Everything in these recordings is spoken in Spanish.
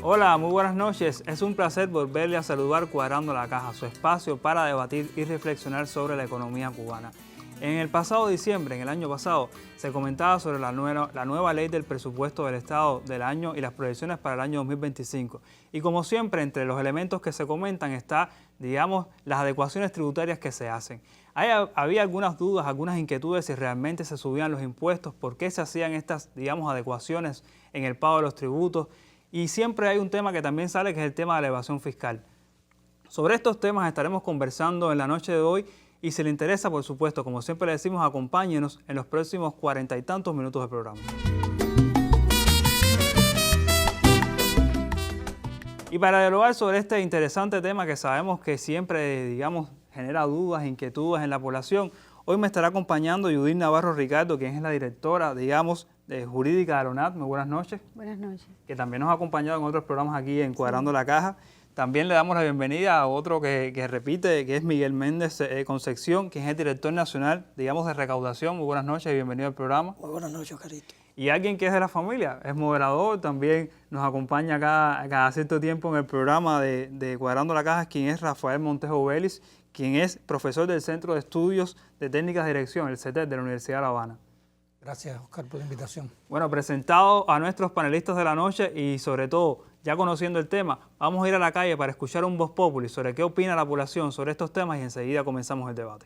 Hola, muy buenas noches. Es un placer volverle a saludar Cuadrando la Caja, su espacio para debatir y reflexionar sobre la economía cubana. En el pasado diciembre, en el año pasado, se comentaba sobre la nueva ley del presupuesto del Estado del año y las proyecciones para el año 2025. Y como siempre, entre los elementos que se comentan está, digamos, las adecuaciones tributarias que se hacen. Había algunas dudas, algunas inquietudes si realmente se subían los impuestos, por qué se hacían estas, digamos, adecuaciones en el pago de los tributos. Y siempre hay un tema que también sale, que es el tema de la evasión fiscal. Sobre estos temas estaremos conversando en la noche de hoy y si le interesa, por supuesto, como siempre le decimos, acompáñenos en los próximos 40 y tantos minutos del programa. Y para dialogar sobre este interesante tema que sabemos que siempre, digamos, genera dudas, inquietudes en la población, hoy me estará acompañando Judith Navarro Ricardo, quien es la directora, digamos, jurídica de ARONAT. Muy buenas noches. Buenas noches. Que también nos ha acompañado en otros programas aquí en Cuadrando la Caja. También le damos la bienvenida a otro que repite, que es Miguel Méndez Concepción, que es el director nacional, digamos, de recaudación. Muy buenas noches y bienvenido al programa. Muy buenas noches, Oscarito. Y alguien que es de la familia, es moderador, también nos acompaña cada cierto tiempo en el programa de Cuadrando la Caja, quien es Rafael Montejo Vélez, quien es profesor del Centro de Estudios de Técnicas de Dirección, el CETED, de la Universidad de La Habana. Gracias, Oscar, por la invitación. Bueno, presentado a nuestros panelistas de la noche y sobre todo, ya conociendo el tema, vamos a ir a la calle para escuchar un voz populi sobre qué opina la población sobre estos temas y enseguida comenzamos el debate.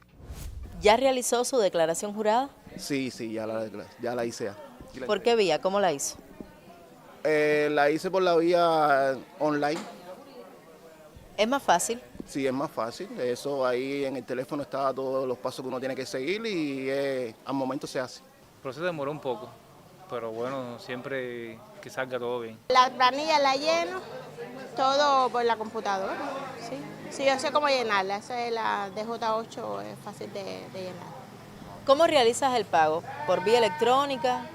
¿Ya realizó su declaración jurada? Sí, ya la hice ya. ¿Por qué vía? ¿Cómo la hizo? La hice por la vía online. ¿Es más fácil? Sí, es más fácil. Eso ahí en el teléfono está todos los pasos que uno tiene que seguir y al momento se hace. El proceso demoró un poco, pero bueno, siempre que salga todo bien. La planilla la lleno, todo por la computadora, ¿sí? Sí, yo sé cómo llenarla, esa es la DJ8, es fácil de llenar. ¿Cómo realizas el pago? ¿Por vía electrónica?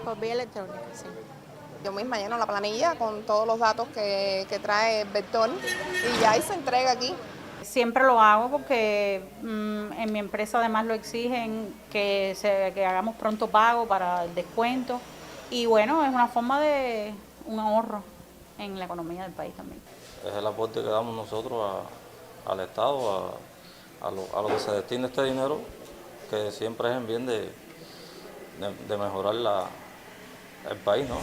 Por vía electrónica, sí. Yo misma lleno la planilla con todos los datos que trae el vector y ya ahí se entrega aquí. Siempre lo hago porque en mi empresa además lo exigen que hagamos pronto pago para el descuento y bueno, es una forma de un ahorro en la economía del país también. Es el aporte que damos nosotros al Estado, a lo que se destina este dinero, que siempre es en bien de mejorar el país, ¿no?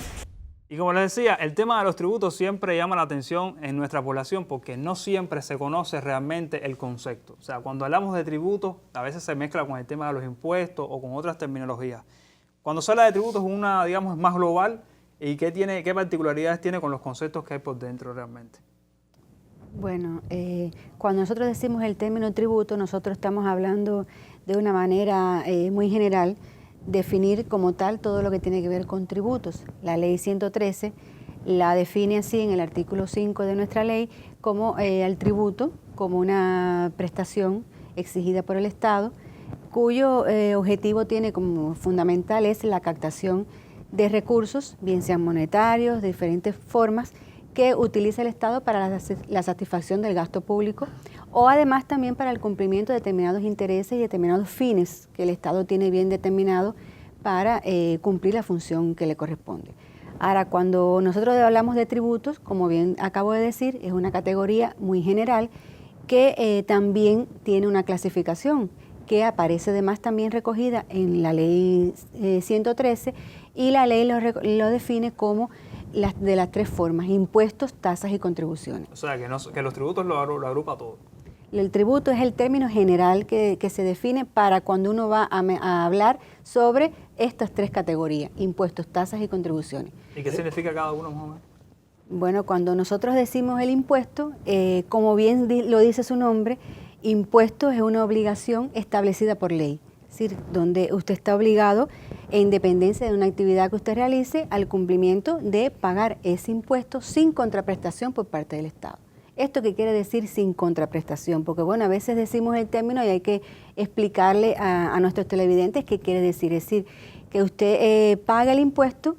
Y como les decía, el tema de los tributos siempre llama la atención en nuestra población porque no siempre se conoce realmente el concepto. O sea, cuando hablamos de tributos, a veces se mezcla con el tema de los impuestos o con otras terminologías. Cuando se habla de tributos es una, digamos, más global y qué particularidades tiene con los conceptos que hay por dentro realmente. Bueno, cuando nosotros decimos el término tributo, nosotros estamos hablando de una manera muy general, definir como tal todo lo que tiene que ver con tributos. La ley 113 la define así en el artículo 5 de nuestra ley como el tributo, como una prestación exigida por el Estado, cuyo objetivo tiene como fundamental es la captación de recursos, bien sean monetarios, de diferentes formas, que utiliza el Estado para la satisfacción del gasto público o además también para el cumplimiento de determinados intereses y determinados fines que el Estado tiene bien determinado para cumplir la función que le corresponde. Ahora, cuando nosotros hablamos de tributos, como bien acabo de decir, es una categoría muy general que también tiene una clasificación que aparece además también recogida en la ley 113 y la ley lo define como de las tres formas: impuestos, tasas y contribuciones. O sea, que los tributos lo agrupa todo. El tributo es el término general que se define para cuando uno va a hablar sobre estas tres categorías: impuestos, tasas y contribuciones. ¿Y qué significa cada uno más o menos? Bueno, cuando nosotros decimos el impuesto, como bien lo dice su nombre, impuesto es una obligación establecida por ley. Es decir, donde usted está obligado, en independencia de una actividad que usted realice, al cumplimiento de pagar ese impuesto sin contraprestación por parte del Estado. ¿Esto qué quiere decir sin contraprestación? Porque bueno, a veces decimos el término y hay que explicarle a nuestros televidentes qué quiere decir. Es decir, que usted paga el impuesto,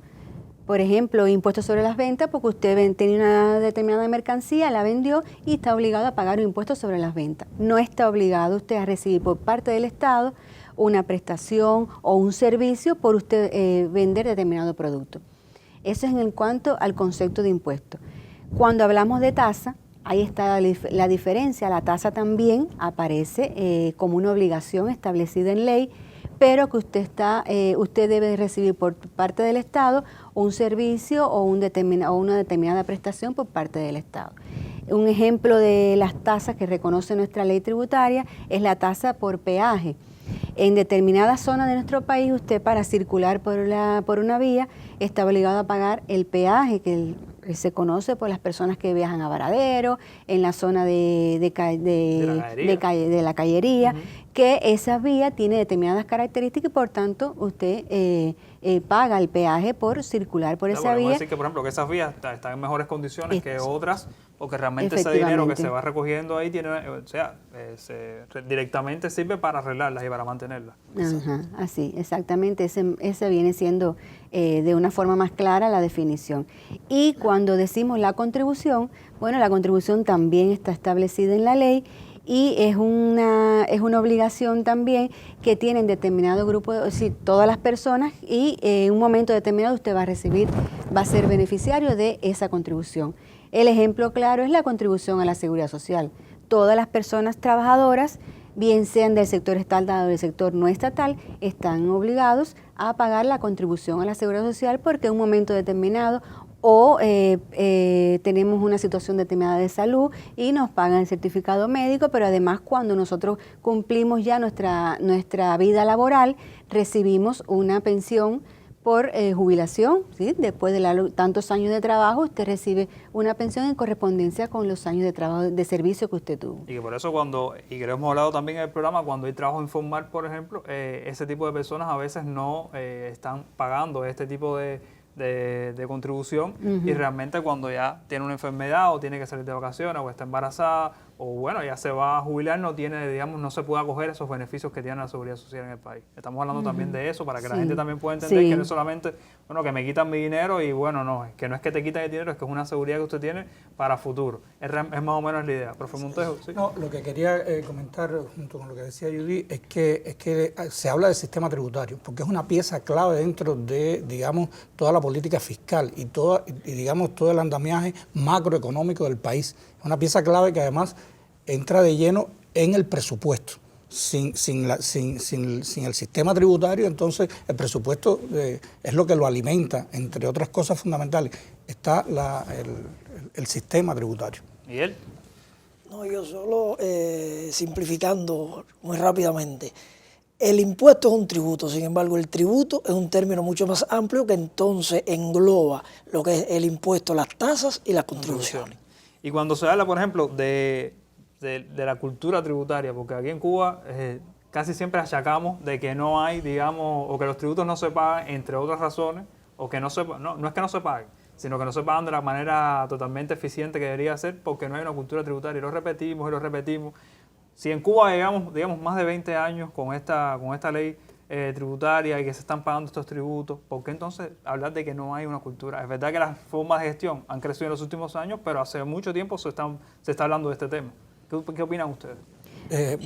por ejemplo, impuesto sobre las ventas, porque usted tenía una determinada mercancía, la vendió y está obligado a pagar un impuesto sobre las ventas. No está obligado usted a recibir por parte del Estado una prestación o un servicio por usted vender determinado producto. Eso es en cuanto al concepto de impuesto. Cuando hablamos de tasa, ahí está la diferencia. La tasa también aparece como una obligación establecida en ley, pero que usted debe recibir por parte del Estado un servicio o una determinada prestación por parte del Estado. Un ejemplo de las tasas que reconoce nuestra ley tributaria es la tasa por peaje. En determinadas zonas de nuestro país, usted para circular por una vía está obligado a pagar el peaje que se conoce por las personas que viajan a Varadero, en la zona de la Callería, que esa vía tiene determinadas características y por tanto usted paga el peaje por circular por esa vía. Podemos decir que, por ejemplo, que esas vías están en mejores condiciones que otras, porque realmente ese dinero que se va recogiendo ahí tiene, directamente sirve para arreglarlas y para mantenerlas. Ajá, así, exactamente, ese viene siendo de una forma más clara la definición. Y cuando decimos la contribución, bueno, la contribución también está establecida en la ley y es una obligación también que tienen determinado grupo, es decir, todas las personas, y en un momento determinado usted va a ser beneficiario de esa contribución. El ejemplo claro es la contribución a la seguridad social. Todas las personas trabajadoras, bien sean del sector estatal o del sector no estatal, están obligados a pagar la contribución a la seguridad social porque en un momento determinado o tenemos una situación determinada de salud y nos pagan el certificado médico, pero además cuando nosotros cumplimos ya nuestra vida laboral, recibimos una pensión por jubilación, ¿sí? Después de tantos años de trabajo, usted recibe una pensión en correspondencia con los años de trabajo de servicio que usted tuvo. Y que por eso y que lo hemos hablado también en el programa, cuando hay trabajo informal, por ejemplo, ese tipo de personas a veces no están pagando este tipo de contribución y realmente cuando ya tiene una enfermedad o tiene que salir de vacaciones o está embarazada o bueno, ya se va a jubilar, no se puede acoger esos beneficios que tiene la seguridad social en el país. Estamos hablando también de eso para que la gente también pueda entender que no es solamente, bueno, que me quitan mi dinero y bueno, no es que te quitan el dinero, es que es una seguridad que usted tiene para futuro. Es más o menos la idea. Profe Montejo, ¿sí? No, lo que quería comentar junto con lo que decía Judy es que se habla del sistema tributario, porque es una pieza clave dentro de, digamos, toda la política fiscal y digamos, todo el andamiaje macroeconómico del país. Es una pieza clave que además entra de lleno en el presupuesto. Sin el sistema tributario, entonces el presupuesto es lo que lo alimenta, entre otras cosas fundamentales. Está el sistema tributario. ¿Miguel? No, yo solo simplificando muy rápidamente. El impuesto es un tributo, sin embargo, el tributo es un término mucho más amplio que entonces engloba lo que es el impuesto, las tasas y las contribuciones. Y cuando se habla, por ejemplo, de la cultura tributaria, porque aquí en Cuba casi siempre achacamos de que no hay, digamos, o que los tributos no se pagan, entre otras razones, o que no es que no se paguen, sino que no se pagan de la manera totalmente eficiente que debería ser porque no hay una cultura tributaria. Y lo repetimos. Si en Cuba llegamos, digamos, más de 20 años con esta ley tributaria y que se están pagando estos tributos, ¿por qué entonces hablar de que no hay una cultura? Es verdad que las formas de gestión han crecido en los últimos años, pero hace mucho tiempo se está hablando de este tema. ¿Qué opinan ustedes?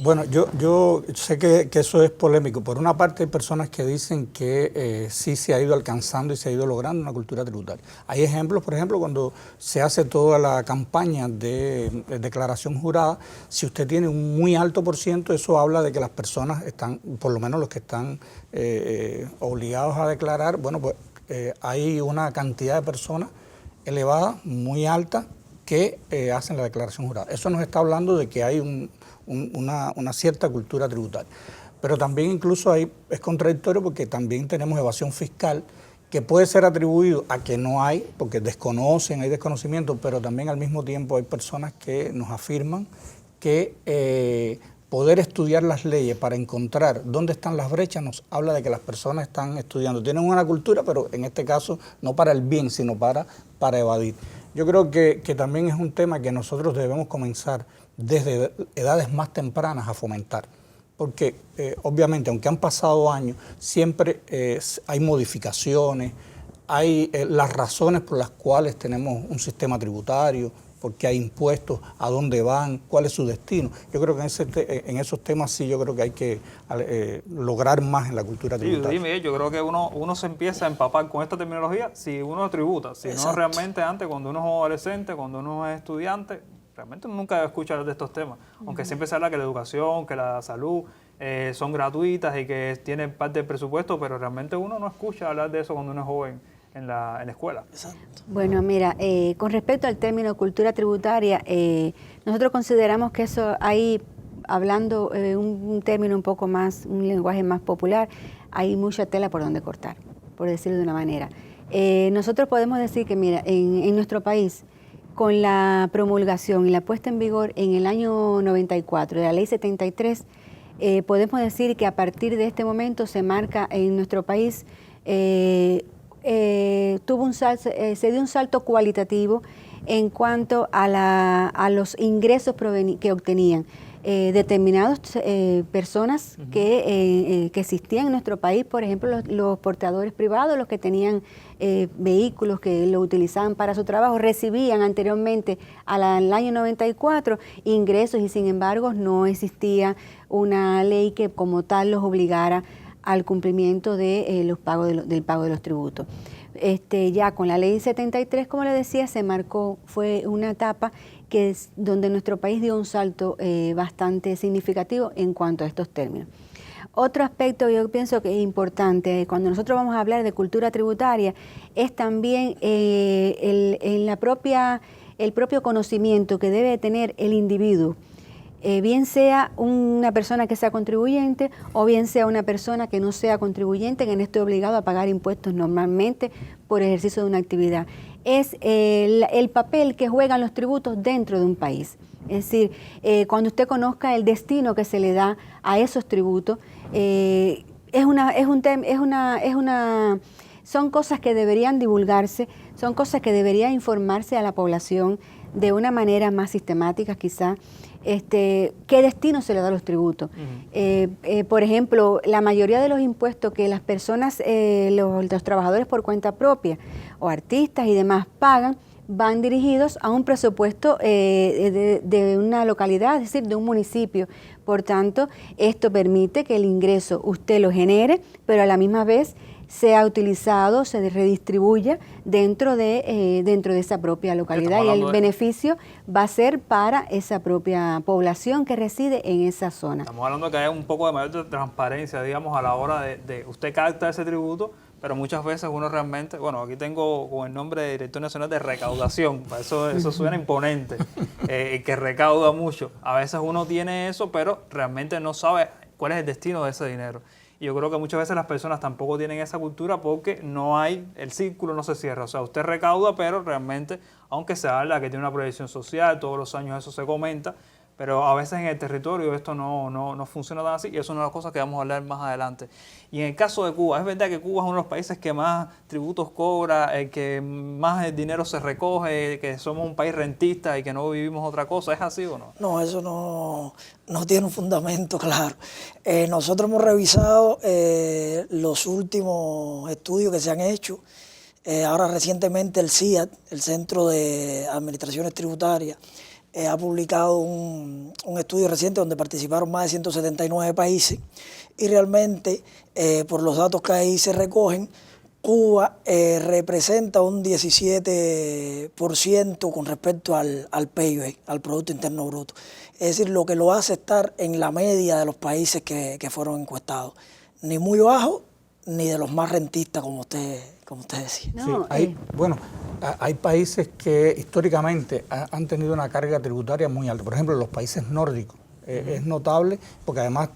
Bueno, yo sé que eso es polémico. Por una parte hay personas que dicen que sí se ha ido alcanzando y se ha ido logrando una cultura tributaria. Hay ejemplos, por ejemplo, cuando se hace toda la campaña de declaración jurada, si usted tiene un muy alto por ciento, eso habla de que las personas están, por lo menos los que están obligados a declarar, bueno, pues hay una cantidad de personas elevada, muy alta, que hacen la declaración jurada. Eso nos está hablando de que hay una cierta cultura tributaria. Pero también incluso ahí es contradictorio porque también tenemos evasión fiscal que puede ser atribuido a que no hay, porque hay desconocimiento, pero también al mismo tiempo hay personas que nos afirman que poder estudiar las leyes para encontrar dónde están las brechas nos habla de que las personas están estudiando. Tienen una cultura, pero en este caso no para el bien, sino para evadir. Yo creo que también es un tema que nosotros debemos comenzar desde edades más tempranas a fomentar, porque obviamente, aunque han pasado años, siempre hay modificaciones, hay las razones por las cuales tenemos un sistema tributario, por qué hay impuestos, a dónde van, cuál es su destino. Yo creo que en esos temas sí yo creo que hay que lograr más en la cultura tributaria. Sí, Miguel, yo creo que uno se empieza a empapar con esta terminología si uno tributa, si no realmente antes, cuando uno es adolescente, cuando uno es estudiante, realmente uno nunca escucha hablar de estos temas, aunque siempre se habla que la educación, que la salud son gratuitas y que tienen parte del presupuesto, pero realmente uno no escucha hablar de eso cuando uno es joven en la escuela. Exacto. Bueno, mira, con respecto al término cultura tributaria, nosotros consideramos que eso ahí, hablando un término un poco más, un lenguaje más popular, hay mucha tela por donde cortar, por decirlo de una manera. Nosotros podemos decir que, mira, en nuestro país, con la promulgación y la puesta en vigor en el año 94 de la Ley 73, podemos decir que a partir de este momento se marca en nuestro país, se dio un salto cualitativo en cuanto a los ingresos que obtenían determinadas personas que existían en nuestro país, por ejemplo, los portadores privados, los que tenían vehículos que lo utilizaban para su trabajo, recibían anteriormente al año 94 ingresos y sin embargo no existía una ley que como tal los obligara al cumplimiento de los pagos del pago de los tributos. Ya con la ley 73, como le decía, se marcó, fue una etapa donde nuestro país dio un salto bastante significativo en cuanto a estos términos. Otro aspecto yo pienso que es importante cuando nosotros vamos a hablar de cultura tributaria es también el propio conocimiento que debe tener el individuo, bien sea una persona que sea contribuyente o bien sea una persona que no sea contribuyente, que no esté obligado a pagar impuestos normalmente por ejercicio de una actividad. Es el papel que juegan los tributos dentro de un país. Es decir, cuando usted conozca el destino que se le da a esos tributos, son cosas que deberían divulgarse, son cosas que debería informarse a la población de una manera más sistemática quizá. ¿Qué destino se le da a los tributos? Por ejemplo, la mayoría de los impuestos que las personas, los trabajadores por cuenta propia o artistas y demás pagan, van dirigidos a un presupuesto de una localidad, es decir, de un municipio. Por tanto, esto permite que el ingreso usted lo genere, pero a la misma vez sea utilizado, se redistribuya dentro de esa propia localidad y el beneficio va a ser para esa propia población que reside en esa zona. Estamos hablando de que hay un poco de mayor transparencia, digamos, a la hora de usted capta ese tributo, pero muchas veces uno realmente, bueno, aquí tengo con el nombre de Director Nacional de Recaudación, eso suena imponente, que recauda mucho. A veces uno tiene eso, pero realmente no sabe cuál es el destino de ese dinero. Y yo creo que muchas veces las personas tampoco tienen esa cultura porque no hay, el círculo no se cierra. O sea, usted recauda, pero realmente, aunque se habla que tiene una proyección social, todos los años eso se comenta, pero a veces en el territorio esto no funciona tan así y eso es una de las cosas que vamos a hablar más adelante. Y en el caso de Cuba, es verdad que Cuba es uno de los países que más tributos cobra, el que más el dinero se recoge, que somos un país rentista y que no vivimos otra cosa, ¿es así o no? No, eso no tiene un fundamento claro. Nosotros hemos revisado los últimos estudios que se han hecho. Ahora recientemente el CIAT, el Centro de Administraciones Tributarias, ha publicado un estudio reciente donde participaron más de 179 países y realmente por los datos que ahí se recogen, Cuba representa un 17% con respecto al PIB, al Producto Interno Bruto. Es decir, lo que lo hace estar en la media de los países que fueron encuestados. Ni muy bajo, ni de los más rentistas, como usted decía. No, sí, hay países que históricamente han tenido una carga tributaria muy alta. Por ejemplo, los países nórdicos. Es notable porque además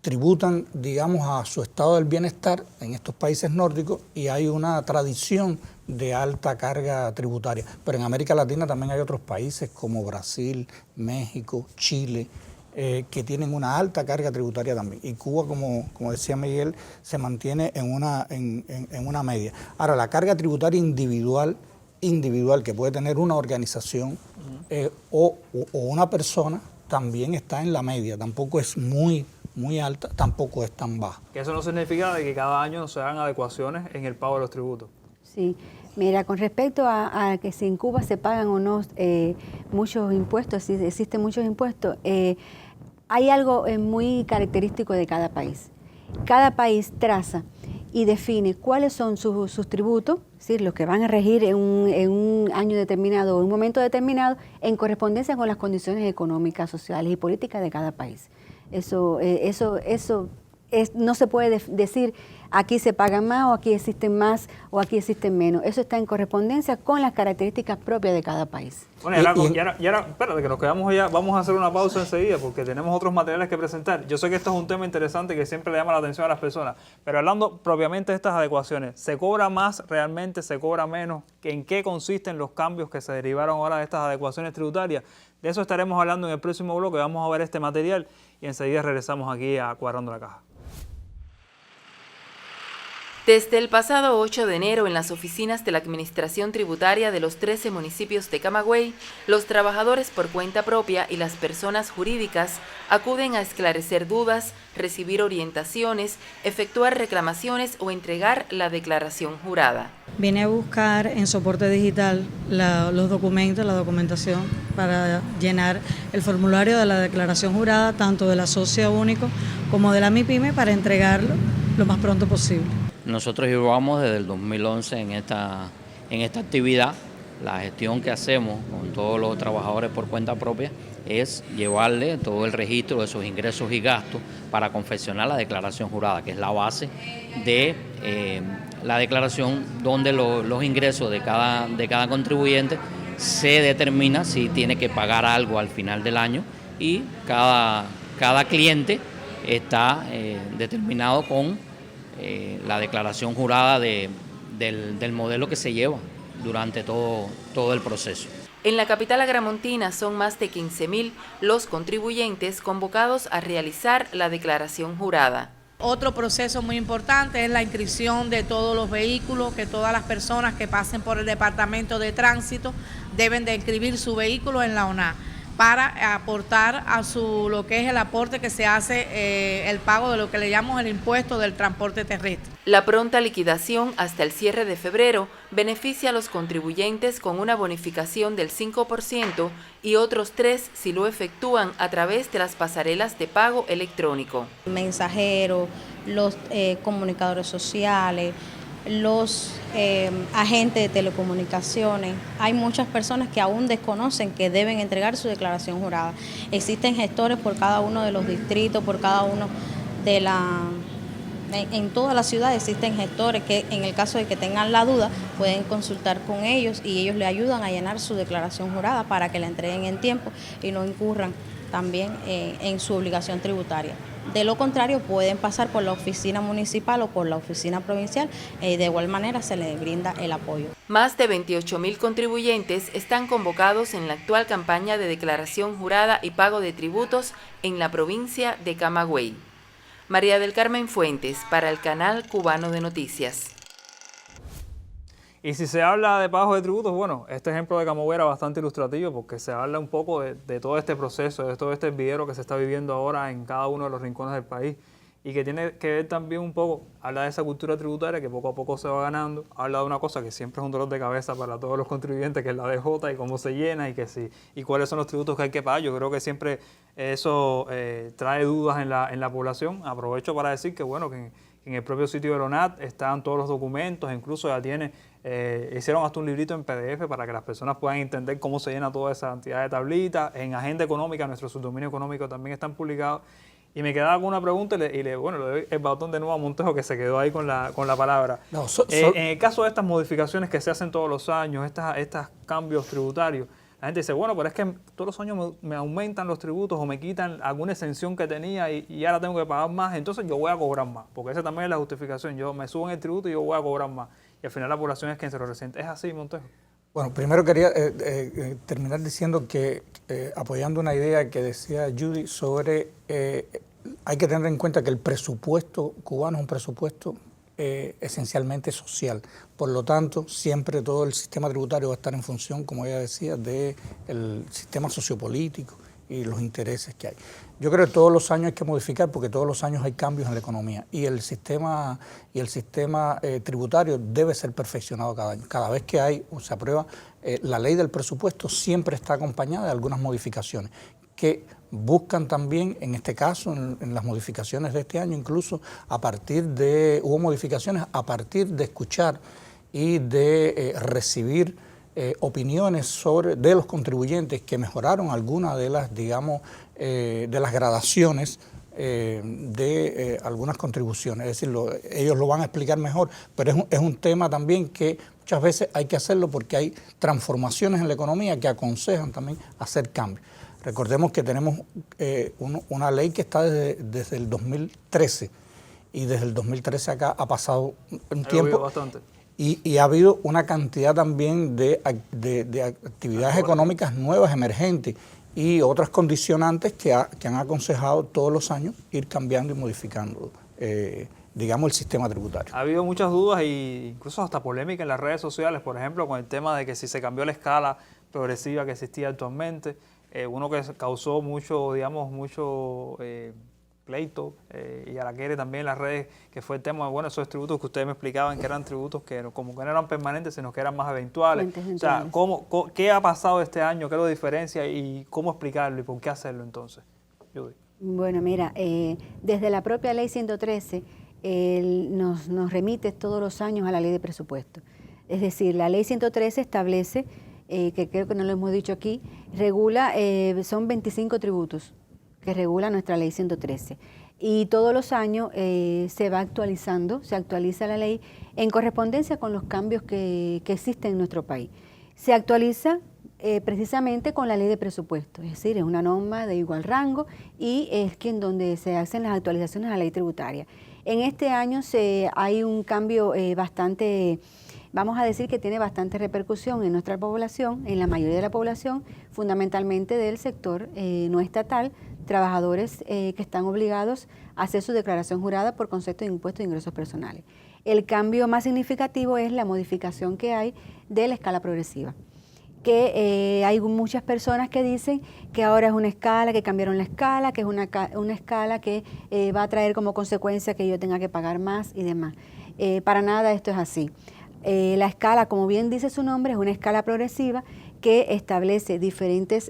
tributan, digamos, a su estado del bienestar en estos países nórdicos y hay una tradición de alta carga tributaria. Pero en América Latina también hay otros países como Brasil, México, Chile, que tienen una alta carga tributaria también. Y Cuba, como decía Miguel, se mantiene en una media. Ahora, la carga tributaria individual que puede tener una organización o una persona también está en la media. Tampoco es muy alta, tampoco es tan baja. Que eso no significa de que cada año no se hagan adecuaciones en el pago de los tributos. Sí. Mira, con respecto a que si en Cuba se pagan o no muchos impuestos, si existen muchos impuestos, hay algo muy característico de cada país. Cada país traza y define cuáles son sus tributos, es decir, los que van a regir en un año determinado o en un momento determinado, en correspondencia con las condiciones económicas, sociales y políticas de cada país. Eso no se puede decir aquí se pagan más o aquí existen más o aquí existen menos. Eso está en correspondencia con las características propias de cada país. Bueno, y ahora, espérate, que nos quedamos ya, vamos a hacer una pausa enseguida porque tenemos otros materiales que presentar. Yo sé que esto es un tema interesante que siempre le llama la atención a las personas, pero hablando propiamente de estas adecuaciones, ¿se cobra más realmente, se cobra menos? ¿En qué consisten los cambios que se derivaron ahora de estas adecuaciones tributarias? De eso estaremos hablando en el próximo bloque. Vamos a ver este material y enseguida regresamos aquí a Cuadrando la Caja. Desde el pasado 8 de enero, en las oficinas de la Administración Tributaria de los 13 municipios de Camagüey, los trabajadores por cuenta propia y las personas jurídicas acuden a esclarecer dudas, recibir orientaciones, efectuar reclamaciones o entregar la declaración jurada. Vine a buscar en soporte digital los documentos, la documentación para llenar el formulario de la declaración jurada, tanto de la socio único como de la MIPYME, para entregarlo lo más pronto posible. Nosotros llevamos desde el 2011 en esta actividad. La gestión que hacemos con todos los trabajadores por cuenta propia es llevarle todo el registro de sus ingresos y gastos para confeccionar la declaración jurada, que es la base de la declaración donde los ingresos de cada contribuyente se determina si tiene que pagar algo al final del año, y cada cliente está determinado con la declaración jurada del modelo que se lleva durante todo el proceso. En la capital agramontina son más de 15.000 los contribuyentes convocados a realizar la declaración jurada. Otro proceso muy importante es la inscripción de todos los vehículos, que todas las personas que pasen por el Departamento de Tránsito deben de inscribir su vehículo en la ONA, para aportar a lo que es el aporte que se hace, el pago de lo que le llamamos el impuesto del transporte terrestre. La pronta liquidación hasta el cierre de febrero beneficia a los contribuyentes con una bonificación del 5% y otros 3% si lo efectúan a través de las pasarelas de pago electrónico. Mensajeros, los comunicadores sociales, los agentes de telecomunicaciones. Hay muchas personas que aún desconocen que deben entregar su declaración jurada. Existen gestores por cada uno de los distritos, por cada uno de en toda la ciudad existen gestores que, en el caso de que tengan la duda, pueden consultar con ellos y ellos le ayudan a llenar su declaración jurada para que la entreguen en tiempo y no incurran también en su obligación tributaria. De lo contrario, pueden pasar por la oficina municipal o por la oficina provincial, de igual manera se les brinda el apoyo. Más de 28.000 contribuyentes están convocados en la actual campaña de declaración jurada y pago de tributos en la provincia de Camagüey. María del Carmen Fuentes, para el Canal Cubano de Noticias. Y si se habla de pagos de tributos, bueno, este ejemplo de Camagüey era bastante ilustrativo porque se habla un poco de todo este proceso, de todo este hervidero que se está viviendo ahora en cada uno de los rincones del país y que tiene que ver también un poco, habla de esa cultura tributaria que poco a poco se va ganando, habla de una cosa que siempre es un dolor de cabeza para todos los contribuyentes, que es la DJ y cómo se llena y cuáles son los tributos que hay que pagar. Yo creo que siempre eso trae dudas en la población. Aprovecho para decir que bueno, que en el propio sitio de ONAT están todos los documentos, incluso ya hicieron hasta un librito en PDF para que las personas puedan entender cómo se llena toda esa cantidad de tablitas. En Agenda Económica, nuestro subdominio económico, también están publicados. Y me quedaba con una pregunta y le doy el batón de nuevo a Montejo, que se quedó ahí con la palabra. No, en el caso de estas modificaciones que se hacen todos los años, estos cambios tributarios, la gente dice, bueno, pero es que todos los años me aumentan los tributos o me quitan alguna exención que tenía y ahora tengo que pagar más, entonces yo voy a cobrar más, porque esa también es la justificación. Yo me subo en el tributo y yo voy a cobrar más. Y al final la población es quien se lo resiente. ¿Es así, Montejo? Bueno, primero quería terminar diciendo que, apoyando una idea que decía Judy sobre, hay que tener en cuenta que el presupuesto cubano es un presupuesto esencialmente social. Por lo tanto, siempre todo el sistema tributario va a estar en función, como ella decía, del sistema sociopolítico los intereses que hay. Yo creo que todos los años hay que modificar porque todos los años hay cambios en la economía y el sistema tributario debe ser perfeccionado cada año. Cada vez que hay o se aprueba la ley del presupuesto siempre está acompañada de algunas modificaciones que buscan también, en este caso, en las modificaciones de este año, incluso hubo modificaciones a partir de escuchar y de recibir opiniones de los contribuyentes que mejoraron algunas de las, digamos, de las gradaciones de algunas contribuciones. Es decir, ellos lo van a explicar mejor, pero es un tema también que muchas veces hay que hacerlo porque hay transformaciones en la economía que aconsejan también hacer cambios. Recordemos que tenemos una ley que está desde el 2013 y desde el 2013 acá ha pasado un tiempo bastante. Y ha habido una cantidad también de actividades económicas nuevas, emergentes y otras condicionantes que han aconsejado todos los años ir cambiando y modificando, digamos, el sistema tributario. Ha habido muchas dudas e incluso hasta polémica en las redes sociales, por ejemplo, con el tema de que si se cambió la escala progresiva que existía actualmente, uno que causó mucho, digamos, pleito y araquere también en las redes, que fue el tema de, bueno, esos tributos que ustedes me explicaban que eran tributos que como que no eran permanentes, sino que eran más eventuales. O sea, ¿qué ha pasado este año? ¿Qué lo diferencia y cómo explicarlo y por qué hacerlo entonces? Judy. Bueno, mira, desde la propia ley 113 nos remite todos los años a la ley de presupuesto. Es decir, la ley 113 establece, que creo que no lo hemos dicho aquí, regula, son 25 tributos que regula nuestra ley 113. Y todos los años se va actualizando, se actualiza la ley en correspondencia con los cambios que existen en nuestro país. Se actualiza precisamente con la ley de presupuesto, es decir, es una norma de igual rango y es en donde se hacen las actualizaciones a la ley tributaria. En este año hay un cambio bastante, vamos a decir que tiene bastante repercusión en nuestra población, en la mayoría de la población, fundamentalmente del sector no estatal, trabajadores que están obligados a hacer su declaración jurada por concepto de impuestos de ingresos personales. El cambio más significativo es la modificación que hay de la escala progresiva, que hay muchas personas que dicen que ahora es una escala, que cambiaron la escala, que es una escala que va a traer como consecuencia que yo tenga que pagar más y demás. Para nada esto es así. La escala, como bien dice su nombre, es una escala progresiva que establece diferentes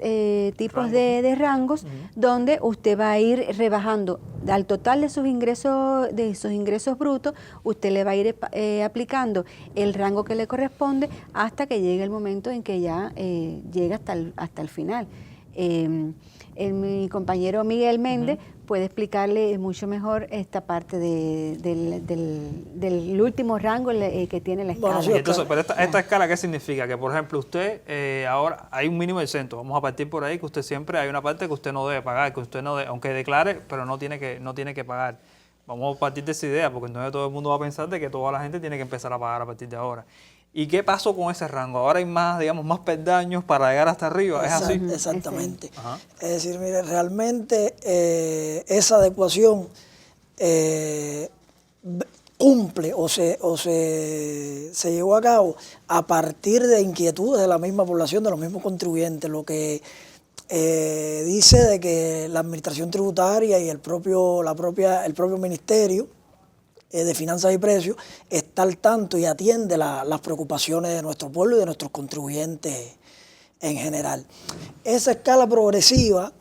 tipos de rangos, donde usted va a ir rebajando al total de sus ingresos brutos, usted le va a ir aplicando el rango que le corresponde hasta que llegue el momento en que ya llega hasta el final. Mi compañero Miguel Méndez puede explicarle mucho mejor esta parte del último rango que tiene la escala. Bueno, entonces, pero esta escala, ¿qué significa? Que, por ejemplo, usted ahora hay un mínimo exento. Vamos a partir por ahí que usted siempre hay una parte que usted no debe pagar, que usted no debe, aunque declare, pero no tiene que pagar. Vamos a partir de esa idea, porque entonces todo el mundo va a pensar de que toda la gente tiene que empezar a pagar a partir de ahora. ¿Y qué pasó con ese rango? Ahora hay más, digamos, más peldaños para llegar hasta arriba, ¿es así? Exactamente. Es decir, mire, realmente esa adecuación cumple o se llevó a cabo a partir de inquietudes de la misma población, de los mismos contribuyentes, lo que dice de que la administración tributaria y el propio ministerio de Finanzas y Precios está al tanto y atiende las preocupaciones de nuestro pueblo y de nuestros contribuyentes en general. Esa escala progresiva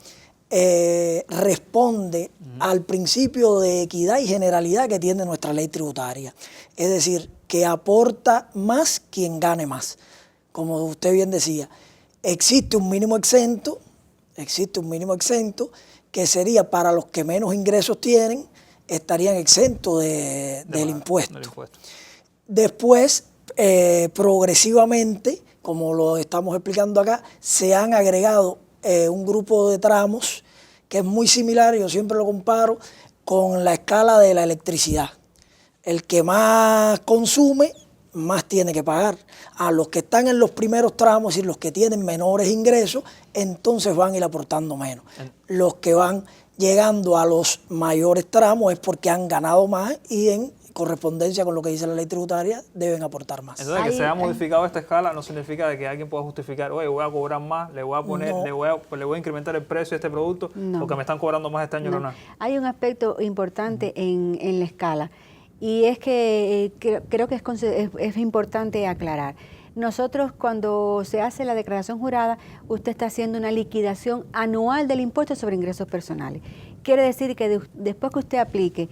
responde al principio de equidad y generalidad que tiene nuestra ley tributaria. Es decir, que aporta más quien gane más. Como usted bien decía, existe un mínimo exento que sería para los que menos ingresos tienen, estarían exentos del impuesto. Después, progresivamente, como lo estamos explicando acá, se han agregado un grupo de tramos que es muy similar, yo siempre lo comparo, con la escala de la electricidad. El que más consume, más tiene que pagar. A los que están en los primeros tramos y los que tienen menores ingresos, entonces van a ir aportando menos. Los que van llegando a los mayores tramos es porque han ganado más y en correspondencia con lo que dice la ley tributaria, deben aportar más. Entonces, que se haya modificado esta escala no significa de que alguien pueda justificar, oye, voy a cobrar más, le voy a poner, le voy a incrementar el precio de este producto porque me están cobrando más este año. No. Hay un aspecto importante en la escala, y es que creo que es importante aclarar. Nosotros, cuando se hace la declaración jurada, usted está haciendo una liquidación anual del impuesto sobre ingresos personales. Quiere decir que después que usted aplique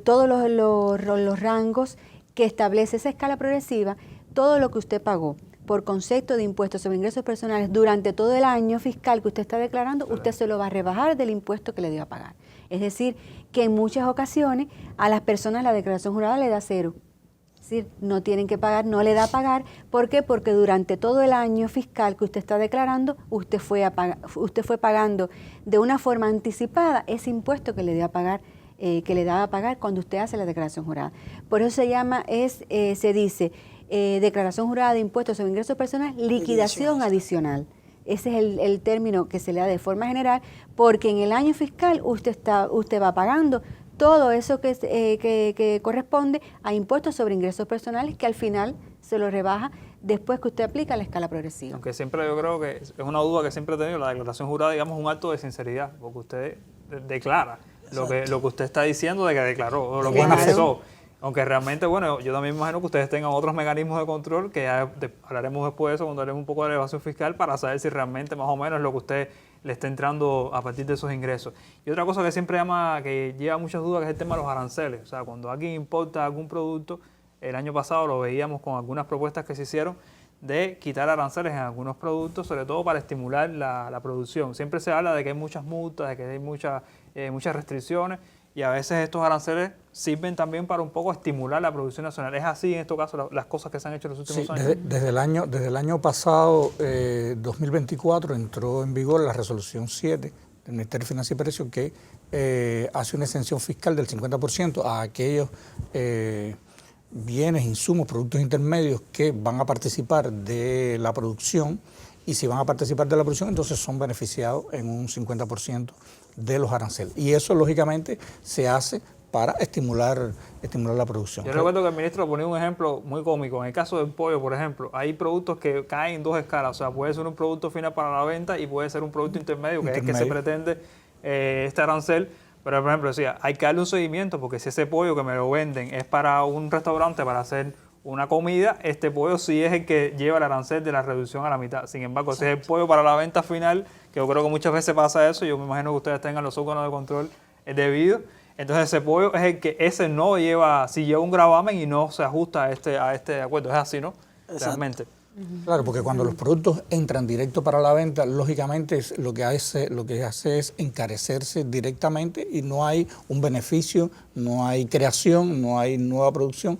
todos los rangos que establece esa escala progresiva, todo lo que usted pagó por concepto de impuestos sobre ingresos personales durante todo el año fiscal que usted está declarando, usted se lo va a rebajar del impuesto que le dio a pagar. Es decir, que en muchas ocasiones a las personas la declaración jurada le da cero. Es decir, no tienen que pagar, no le da a pagar. ¿Por qué? Porque durante todo el año fiscal que usted está declarando, usted fue pagando de una forma anticipada ese impuesto que le dio a pagar, que le daba a pagar cuando usted hace la declaración jurada. Por eso se dice declaración jurada de impuestos sobre ingresos personales, liquidación adicional. Ese es el término que se le da de forma general, porque en el año fiscal usted va pagando todo eso que corresponde a impuestos sobre ingresos personales, que al final se lo rebaja después que usted aplica la escala progresiva. Aunque siempre yo creo que es una duda que siempre he tenido, la declaración jurada, digamos, un acto de sinceridad, porque usted declara lo que usted está diciendo de que declaró, o lo que analizó. Aunque realmente, bueno, yo también me imagino que ustedes tengan otros mecanismos de control, que ya hablaremos después de eso, cuando hablemos un poco de la evasión fiscal, para saber si realmente más o menos es lo que usted le está entrando a partir de esos ingresos. Y otra cosa que siempre que lleva muchas dudas, que es el tema de los aranceles. O sea, cuando alguien importa algún producto, el año pasado lo veíamos con algunas propuestas que se hicieron de quitar aranceles en algunos productos, sobre todo para estimular la producción. Siempre se habla de que hay muchas multas, de que hay muchas restricciones, y a veces estos aranceles sirven también para un poco estimular la producción nacional. ¿Es así en este caso las cosas que se han hecho en los últimos años? Desde el año pasado, 2024, entró en vigor la resolución 7 del Ministerio de Finanzas y Precios, que hace una exención fiscal del 50% a aquellos bienes, insumos, productos intermedios que van a participar de la producción, y si van a participar de la producción, entonces son beneficiados en un 50% de los aranceles. Y eso, lógicamente, se hace para estimular la producción. Yo recuerdo que el ministro ponía un ejemplo muy cómico. En el caso del pollo, por ejemplo, hay productos que caen en dos escalas. O sea, puede ser un producto final para la venta y puede ser un producto intermedio, que es que se pretende este arancel. Pero, por ejemplo, decía, hay que darle un seguimiento, porque si ese pollo que me lo venden es para un restaurante, para hacer una comida, este pollo sí es el que lleva el arancel de la reducción a la mitad. Sin embargo, si es el pollo para la venta final, que yo creo que muchas veces pasa eso, yo me imagino que ustedes tengan los órganos de control debidos, entonces ese pollo es el que no lleva, si lleva un gravamen y no se ajusta a este acuerdo. Es así, ¿no? Exacto. Realmente. Claro, porque cuando los productos entran directo para la venta, lógicamente lo que hace es encarecerse directamente, y no hay un beneficio, no hay creación, no hay nueva producción,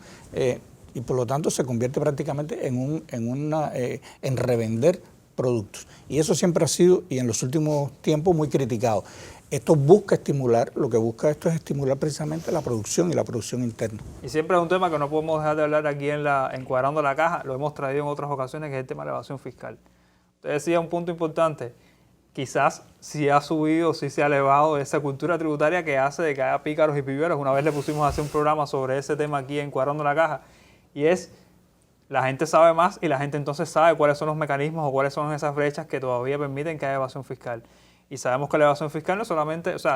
y por lo tanto se convierte prácticamente en revender productos. Y eso siempre ha sido, y en los últimos tiempos, muy criticado. Esto busca estimular, lo que busca esto es estimular precisamente la producción y la producción interna. Y siempre es un tema que no podemos dejar de hablar aquí en Cuadrando la Caja, lo hemos traído en otras ocasiones, que es el tema de la evasión fiscal. Usted decía un punto importante, quizás si ha subido, si se ha elevado esa cultura tributaria que hace de que haya pícaros y pilluelos. Una vez le pusimos a hacer un programa sobre ese tema aquí en Cuadrando la Caja, y es, la gente sabe más y la gente entonces sabe cuáles son los mecanismos o cuáles son esas brechas que todavía permiten que haya evasión fiscal. Y sabemos que la evasión fiscal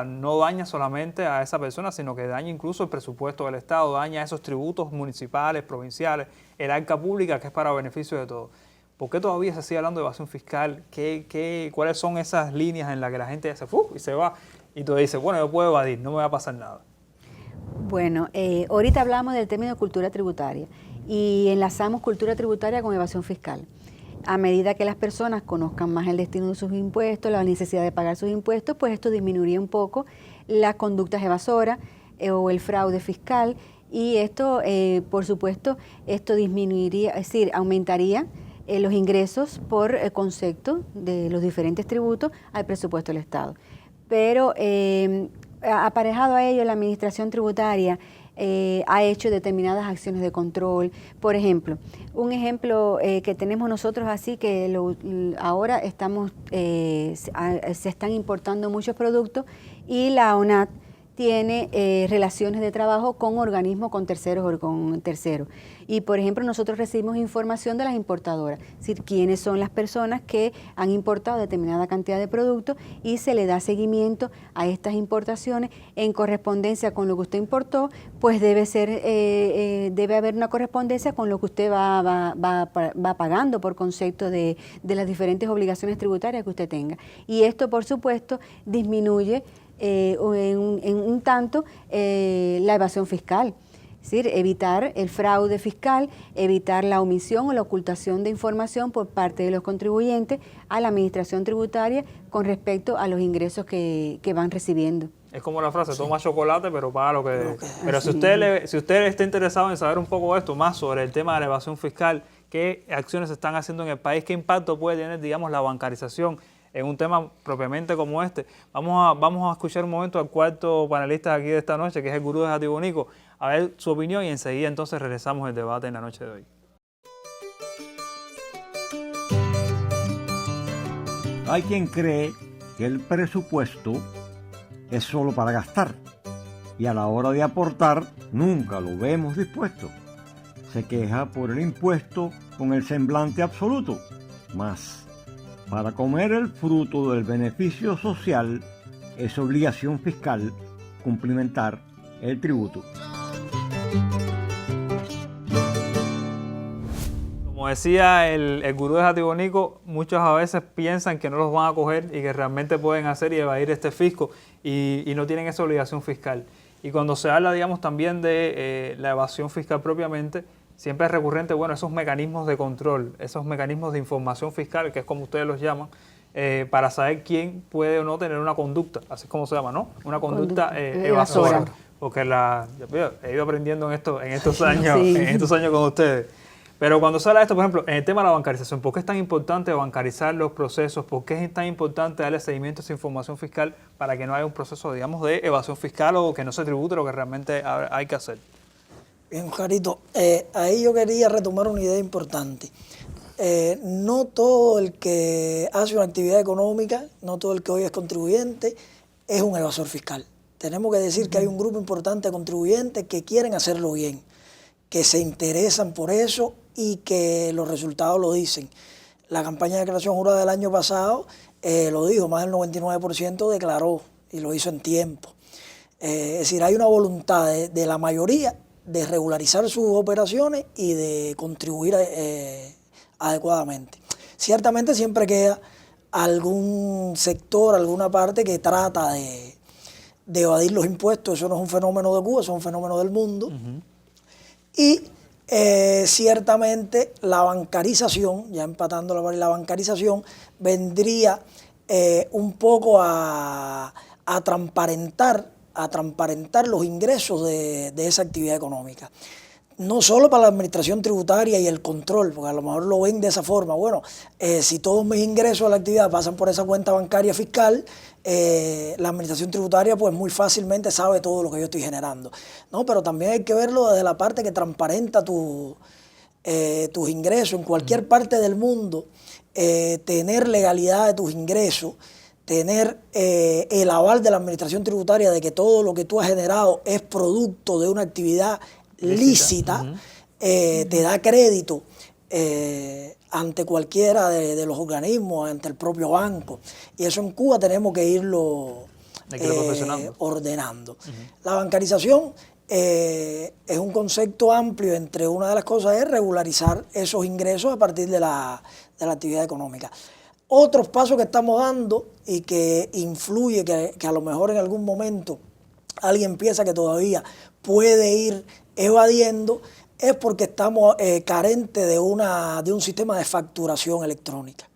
no daña solamente a esa persona, sino que daña incluso el presupuesto del Estado, daña esos tributos municipales, provinciales, el arca pública, que es para beneficio de todos. ¿Por qué todavía se sigue hablando de evasión fiscal? ¿Cuáles son esas líneas en las que la gente hace y se va? Y tú dices, bueno, yo puedo evadir, no me va a pasar nada. Bueno, ahorita hablamos del término cultura tributaria y enlazamos cultura tributaria con evasión fiscal. A medida que las personas conozcan más el destino de sus impuestos, la necesidad de pagar sus impuestos, pues esto disminuiría un poco las conductas evasoras o el fraude fiscal, y esto, por supuesto, esto disminuiría, es decir, aumentaría los ingresos por concepto de los diferentes tributos al presupuesto del Estado. Pero aparejado a ello, la administración tributaria ha hecho determinadas acciones de control. Por ejemplo, un ejemplo que tenemos nosotros así, que ahora se están importando muchos productos, y la ONAT tiene relaciones de trabajo con organismos, con terceros o con terceros. Y, por ejemplo, nosotros recibimos información de las importadoras, es decir, quiénes son las personas que han importado determinada cantidad de productos y se le da seguimiento a estas importaciones en correspondencia con lo que usted importó, pues debe haber una correspondencia con lo que usted va pagando por concepto de las diferentes obligaciones tributarias que usted tenga. Y esto, por supuesto, disminuye en un tanto la evasión fiscal. Es decir, evitar el fraude fiscal, evitar la omisión o la ocultación de información por parte de los contribuyentes a la administración tributaria con respecto a los ingresos que van recibiendo. Es como la frase, toma chocolate, pero paga lo que... Pero si usted está interesado en saber un poco de esto, más sobre el tema de la evasión fiscal, qué acciones se están haciendo en el país, qué impacto puede tener, digamos, la bancarización en un tema propiamente como este. Vamos a escuchar un momento al cuarto panelista aquí de esta noche, que es el gurú de Jatibonico, a ver su opinión y enseguida entonces regresamos al debate en la noche de hoy. Hay quien cree que el presupuesto es solo para gastar y a la hora de aportar nunca lo vemos dispuesto. Se queja por el impuesto con el semblante absoluto, mas para comer el fruto del beneficio social es obligación fiscal cumplimentar el tributo. Como decía el gurú de Jatibonico, muchos a veces piensan que no los van a coger y que realmente pueden hacer y evadir este fisco y no tienen esa obligación fiscal. Y cuando se habla, digamos, también de la evasión fiscal propiamente, siempre es recurrente, bueno, esos mecanismos de control, esos mecanismos de información fiscal, que es como ustedes los llaman, para saber quién puede o no tener una conducta, así es como se llama, ¿no? Una conducta evasora. Porque he ido aprendiendo en estos años, sí, en estos años con ustedes. Pero cuando se habla de esto, por ejemplo, en el tema de la bancarización, ¿por qué es tan importante bancarizar los procesos? ¿Por qué es tan importante darle seguimiento a esa información fiscal para que no haya un proceso, digamos, de evasión fiscal o que no se tribute lo que realmente hay que hacer? Bien, Oscarito, ahí yo quería retomar una idea importante. No todo el que hace una actividad económica, no todo el que hoy es contribuyente, es un evasor fiscal. Tenemos que decir que hay un grupo importante de contribuyentes que quieren hacerlo bien, que se interesan por eso y que los resultados lo dicen. La campaña de declaración jurada del año pasado lo dijo, más del 99% declaró y lo hizo en tiempo. Es decir, hay una voluntad de la mayoría de regularizar sus operaciones y de contribuir adecuadamente. Ciertamente siempre queda algún sector, alguna parte que trata de evadir los impuestos. Eso no es un fenómeno de Cuba, eso es un fenómeno del mundo. Y ciertamente la bancarización, ya empatando la bancarización, vendría un poco a transparentar los ingresos de esa actividad económica. No solo para la administración tributaria y el control, porque a lo mejor lo ven de esa forma. Bueno, si todos mis ingresos de la actividad pasan por esa cuenta bancaria fiscal, la administración tributaria pues muy fácilmente sabe todo lo que yo estoy generando. No, pero también hay que verlo desde la parte que transparenta tus ingresos. En cualquier parte del mundo, tener legalidad de tus ingresos, tener el aval de la administración tributaria de que todo lo que tú has generado es producto de una actividad lícita, te da crédito ante cualquiera de los organismos, ante el propio banco. Y eso en Cuba tenemos que irlo ordenando. La bancarización es un concepto amplio. Entre una de las cosas es regularizar esos ingresos a partir de la actividad económica. Otros pasos que estamos dando y que influye que a lo mejor en algún momento alguien piensa que todavía puede ir evadiendo, es porque estamos carentes de un sistema de facturación electrónica.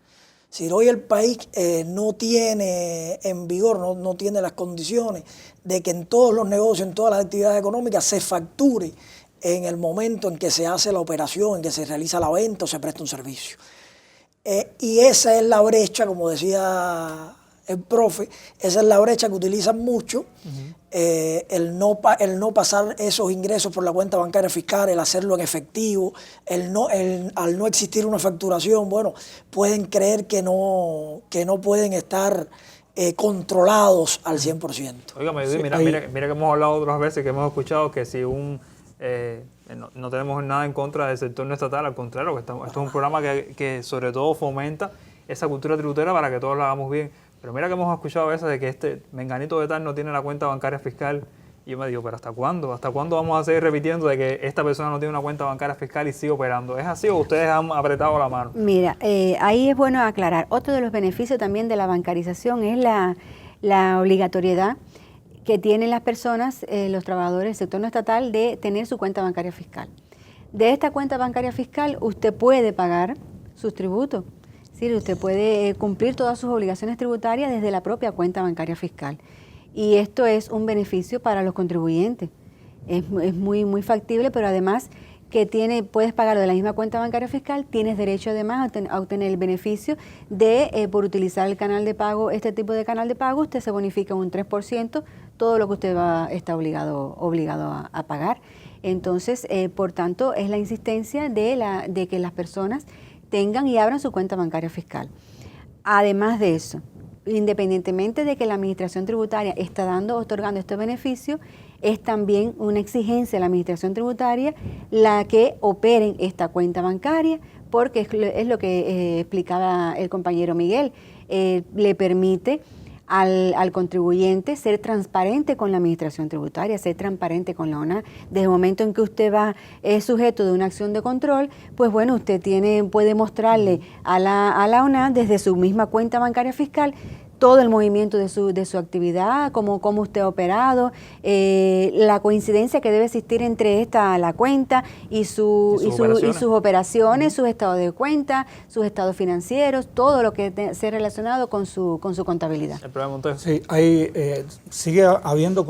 Si hoy el país no tiene en vigor, no tiene las condiciones de que en todos los negocios, en todas las actividades económicas se facture en el momento en que se hace la operación, en que se realiza la venta o se presta un servicio. Y esa es la brecha, como decía el profe, esa es la brecha que utilizan mucho, el no pasar esos ingresos por la cuenta bancaria fiscal, el hacerlo en efectivo, al no existir una facturación, bueno, pueden creer que no pueden estar controlados al 100%. Oígame, mira que hemos hablado otras veces, que hemos escuchado que si no tenemos nada en contra del sector no estatal, al contrario, que esto es un programa que sobre todo fomenta esa cultura tributaria para que todos lo hagamos bien. Pero mira que hemos escuchado a veces de que este menganito de tal no tiene la cuenta bancaria fiscal. Y yo me digo, ¿pero hasta cuándo? ¿Hasta cuándo vamos a seguir repitiendo de que esta persona no tiene una cuenta bancaria fiscal y sigue operando? ¿Es así o ustedes han apretado la mano? Mira, ahí es bueno aclarar. Otro de los beneficios también de la bancarización es la obligatoriedad que tienen las personas, los trabajadores del sector no estatal, de tener su cuenta bancaria fiscal. De esta cuenta bancaria fiscal usted puede pagar sus tributos. Sí, usted puede cumplir todas sus obligaciones tributarias desde la propia cuenta bancaria fiscal. Y esto es un beneficio para los contribuyentes. Es muy factible, pero además que puedes pagarlo de la misma cuenta bancaria fiscal, tienes derecho además a obtener el beneficio de, por utilizar el canal de pago, este tipo de canal de pago, usted se bonifica un 3% todo lo que usted está obligado a pagar. Entonces, por tanto, es la insistencia de que las personas tengan y abran su cuenta bancaria fiscal. Además de eso, independientemente de que la Administración Tributaria está otorgando este beneficio, es también una exigencia de la Administración Tributaria la que operen esta cuenta bancaria, porque es lo que explicaba el compañero Miguel, le permite al contribuyente ser transparente con la Administración Tributaria, ser transparente con la ONA. Desde el momento en que usted es sujeto de una acción de control, pues bueno, usted puede mostrarle a la ONA desde su misma cuenta bancaria fiscal todo el movimiento de su actividad, cómo usted ha operado, la coincidencia que debe existir entre la cuenta y sus operaciones, sus estados de cuenta, sus estados financieros, todo lo que esté relacionado con su contabilidad. Sí, sigue habiendo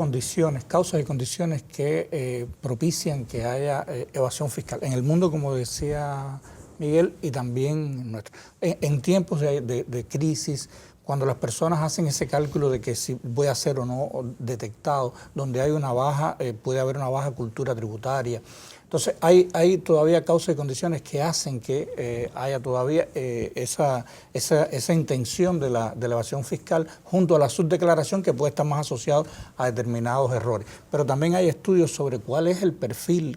causas y condiciones que propician que haya evasión fiscal. En el mundo, como decía Miguel, y también en tiempos de crisis, cuando las personas hacen ese cálculo de que si voy a ser o no detectado, donde hay puede haber una baja cultura tributaria. Entonces hay todavía causas y condiciones que hacen que haya todavía esa intención de la evasión fiscal junto a la subdeclaración que puede estar más asociado a determinados errores. Pero también hay estudios sobre cuál es el perfil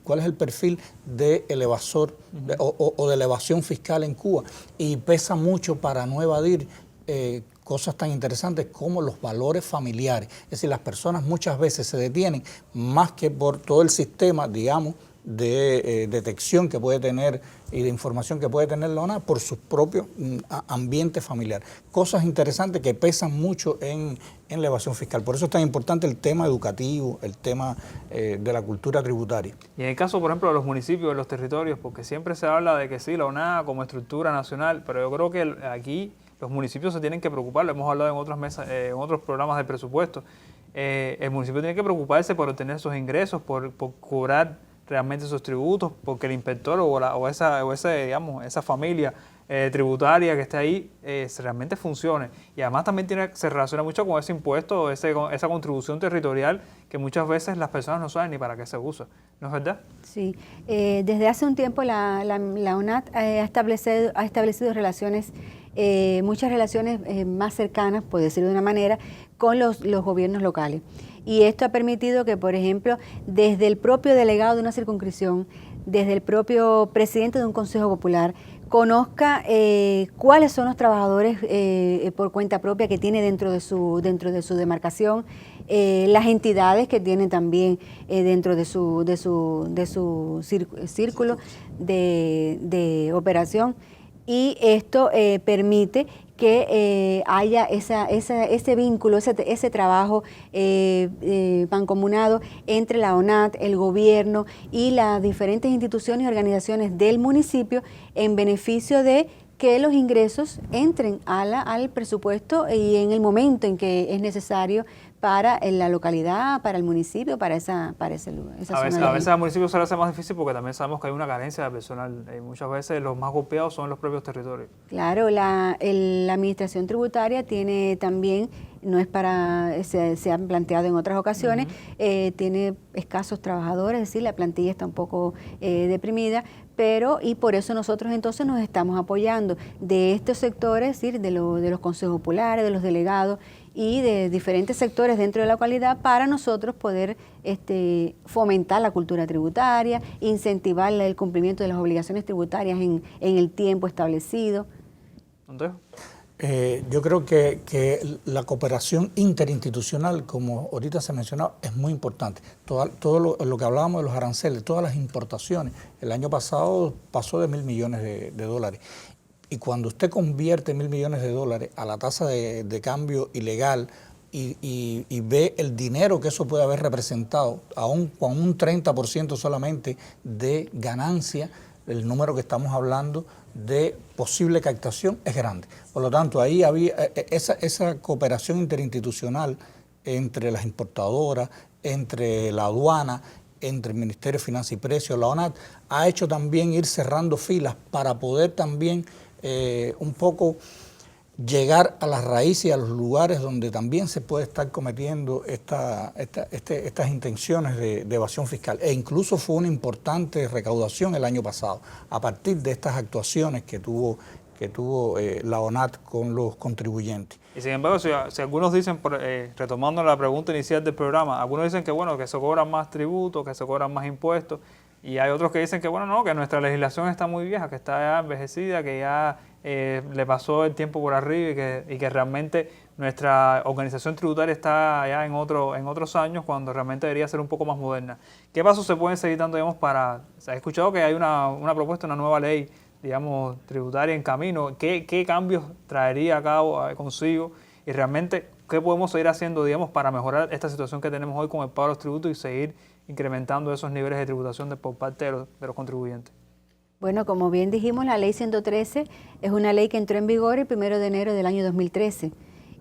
del evasor o de la evasión fiscal en Cuba, y pesa mucho para no evadir cosas tan interesantes como los valores familiares. Es decir, las personas muchas veces se detienen más que por todo el sistema, digamos, de detección que puede tener y de información que puede tener la ONA por su propio ambiente familiar. Cosas interesantes que pesan mucho en la evasión fiscal. Por eso es tan importante el tema educativo, el tema de la cultura tributaria. Y en el caso, por ejemplo, de los municipios, de los territorios, porque siempre se habla de que sí, la ONA como estructura nacional, pero yo creo que aquí los municipios se tienen que preocupar, lo hemos hablado en otras mesas, en otros programas de presupuesto. El municipio tiene que preocuparse por obtener esos ingresos, por cobrar realmente esos tributos, porque el inspector o esa familia tributaria que esté ahí realmente funcione. Y además también se relaciona mucho con ese impuesto, esa contribución territorial que muchas veces las personas no saben ni para qué se usa. ¿No es verdad? Sí. Desde hace un tiempo la ONAT ha establecido relaciones, muchas relaciones más cercanas, por decirlo de una manera, con los gobiernos locales. Y esto ha permitido que, por ejemplo, desde el propio delegado de una circunscripción, desde el propio presidente de un consejo popular, conozca cuáles son los trabajadores por cuenta propia que tiene dentro de su demarcación, las entidades que tiene también dentro de su círculo de operación. Y esto permite que haya ese vínculo, ese trabajo mancomunado entre la ONAT, el gobierno y las diferentes instituciones y organizaciones del municipio en beneficio de que los ingresos entren al presupuesto y en el momento en que es necesario para la localidad, para el municipio, para esa zona. A veces al municipio se le hace más difícil porque también sabemos que hay una carencia de personal. Muchas veces los más golpeados son los propios territorios. Claro, la administración tributaria tiene también, no es se han planteado en otras ocasiones, tiene escasos trabajadores, es decir, la plantilla está un poco deprimida, y por eso nosotros entonces nos estamos apoyando de estos sectores, es decir, de los consejos populares, de los delegados y de diferentes sectores dentro de la localidad para nosotros poder fomentar la cultura tributaria, incentivar el cumplimiento de las obligaciones tributarias en el tiempo establecido. ¿Andrés? Yo creo que la cooperación interinstitucional, como ahorita se mencionaba, es muy importante. Todo lo que hablábamos de los aranceles, todas las importaciones, el año pasado pasó de 1.000 millones de dólares. Y cuando usted convierte 1.000 millones de dólares a la tasa de cambio ilegal y ve el dinero que eso puede haber representado, aún con un 30% solamente de ganancia, el número que estamos hablando de posible captación es grande. Por lo tanto, ahí había esa cooperación interinstitucional entre las importadoras, entre la aduana, entre el Ministerio de Finanzas y Precios, la ONAT, ha hecho también ir cerrando filas para poder también un poco llegar a las raíces y a los lugares donde también se puede estar cometiendo estas intenciones de evasión fiscal. E incluso fue una importante recaudación el año pasado, a partir de estas actuaciones que tuvo la ONAT con los contribuyentes. Y sin embargo, si algunos dicen, retomando la pregunta inicial del programa, algunos dicen que bueno, que se cobran más tributos, que se cobran más impuestos, y hay otros que dicen que bueno, no, que nuestra legislación está muy vieja, que está ya envejecida, que ya le pasó el tiempo por arriba y que realmente nuestra organización tributaria está ya en otros años, cuando realmente debería ser un poco más moderna. ¿Qué pasos se pueden seguir dando, digamos, se ha escuchado que hay una propuesta, una nueva ley, digamos, tributaria en camino? ¿Qué cambios traería a cabo consigo? Y realmente, ¿qué podemos seguir haciendo, digamos, para mejorar esta situación que tenemos hoy con el pago de los tributos y seguir incrementando esos niveles de tributación por parte de los contribuyentes? Bueno, como bien dijimos, la ley 113 es una ley que entró en vigor el 1 de enero del año 2013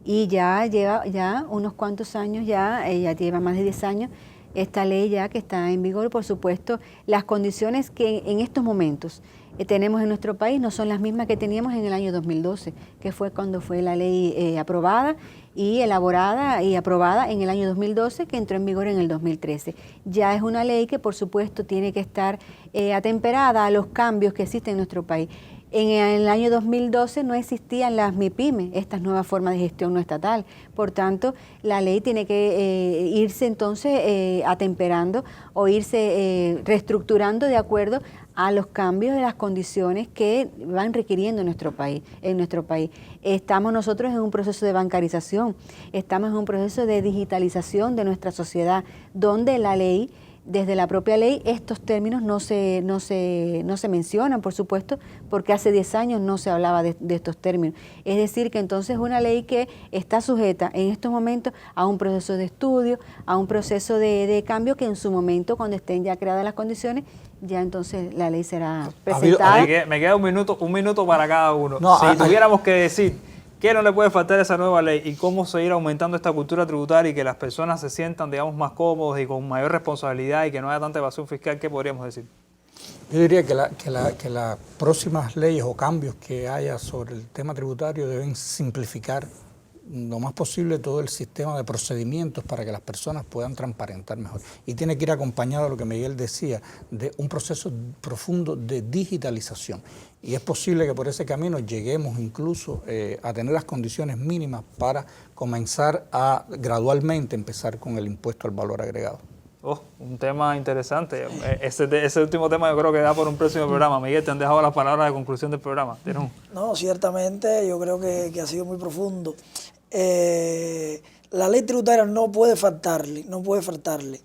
y ya lleva unos cuantos años, ya lleva más de 10 años esta ley ya que está en vigor. Por supuesto, las condiciones que en estos momentos tenemos en nuestro país no son las mismas que teníamos en el año 2012, que fue cuando fue la ley aprobada y elaborada y aprobada en el año 2012, que entró en vigor en el 2013. Ya es una ley que, por supuesto, tiene que estar atemperada a los cambios que existen en nuestro país. En el año 2012 no existían las MIPYME, estas nuevas formas de gestión no estatal. Por tanto, la ley tiene que irse entonces atemperando o irse reestructurando de acuerdo a los cambios de las condiciones que van requiriendo en nuestro país. Estamos nosotros en un proceso de bancarización, estamos en un proceso de digitalización de nuestra sociedad, donde la ley, desde la propia ley, estos términos no se mencionan, por supuesto, porque hace 10 años no se hablaba de estos términos. Es decir, que entonces es una ley que está sujeta en estos momentos a un proceso de estudio, a un proceso de cambio que en su momento, cuando estén ya creadas las condiciones, ya entonces la ley será presentada. Me queda un minuto para cada uno. Si tuviéramos que decir qué no le puede faltar a esa nueva ley y cómo seguir aumentando esta cultura tributaria y que las personas se sientan, digamos, más cómodos y con mayor responsabilidad y que no haya tanta evasión fiscal, ¿qué podríamos decir? Yo diría que las próximas leyes o cambios que haya sobre el tema tributario deben simplificar lo más posible todo el sistema de procedimientos para que las personas puedan transparentar mejor. Y tiene que ir acompañado, lo que Miguel decía, de un proceso profundo de digitalización. Y es posible que por ese camino lleguemos incluso a tener las condiciones mínimas para comenzar a gradualmente empezar con el impuesto al valor agregado. Un tema interesante. Ese último tema yo creo que da por un próximo programa. Miguel, te han dejado las palabras de conclusión del programa. No, ciertamente yo creo que ha sido muy profundo. La ley tributaria no puede faltarle.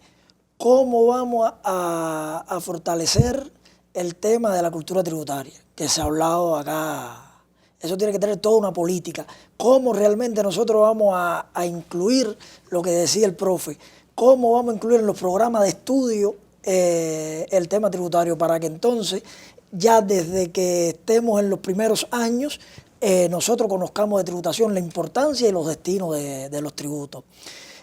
¿Cómo vamos a fortalecer el tema de la cultura tributaria? Que se ha hablado acá. Eso tiene que tener toda una política. ¿Cómo realmente nosotros vamos a incluir lo que decía el profe? ¿Cómo vamos a incluir en los programas de estudio el tema tributario para que entonces, ya desde que estemos en los primeros años, nosotros conozcamos de tributación la importancia y los destinos de los tributos?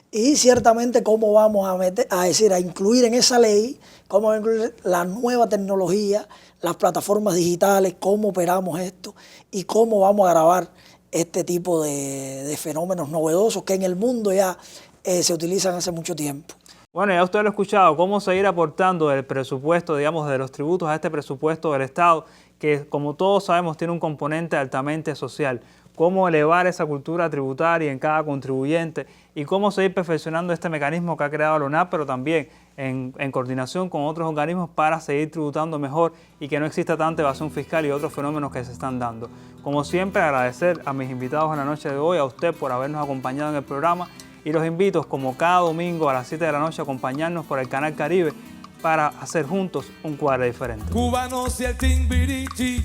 Y ciertamente cómo vamos a incluir en esa ley, cómo vamos a incluir la nueva tecnología, las plataformas digitales, cómo operamos esto y cómo vamos a grabar este tipo de fenómenos novedosos que en el mundo ya se utilizan hace mucho tiempo. Bueno, ya usted lo ha escuchado, cómo seguir aportando el presupuesto, digamos, de los tributos a este presupuesto del Estado, que como todos sabemos tiene un componente altamente social. cómo elevar esa cultura tributaria en cada contribuyente y cómo seguir perfeccionando este mecanismo que ha creado la ONAP, pero también en coordinación con otros organismos para seguir tributando mejor y que no exista tanta evasión fiscal y otros fenómenos que se están dando. Como siempre, agradecer a mis invitados en la noche de hoy, a usted por habernos acompañado en el programa y los invito como cada domingo a las 7 de la noche a acompañarnos por el Canal Caribe para hacer juntos un cuadro diferente. Cubanos y el Timbiriche,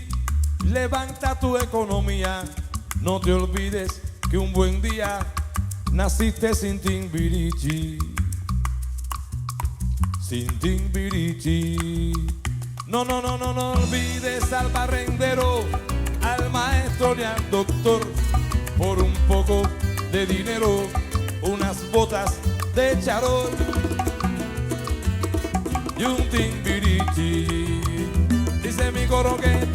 levanta tu economía. No te olvides que un buen día naciste sin Timbiriche. Sin Timbiriche. No olvides al barrendero, al maestro ni al doctor. Por un poco de dinero, unas botas de charol y un Timbiriche. Dice mi coro que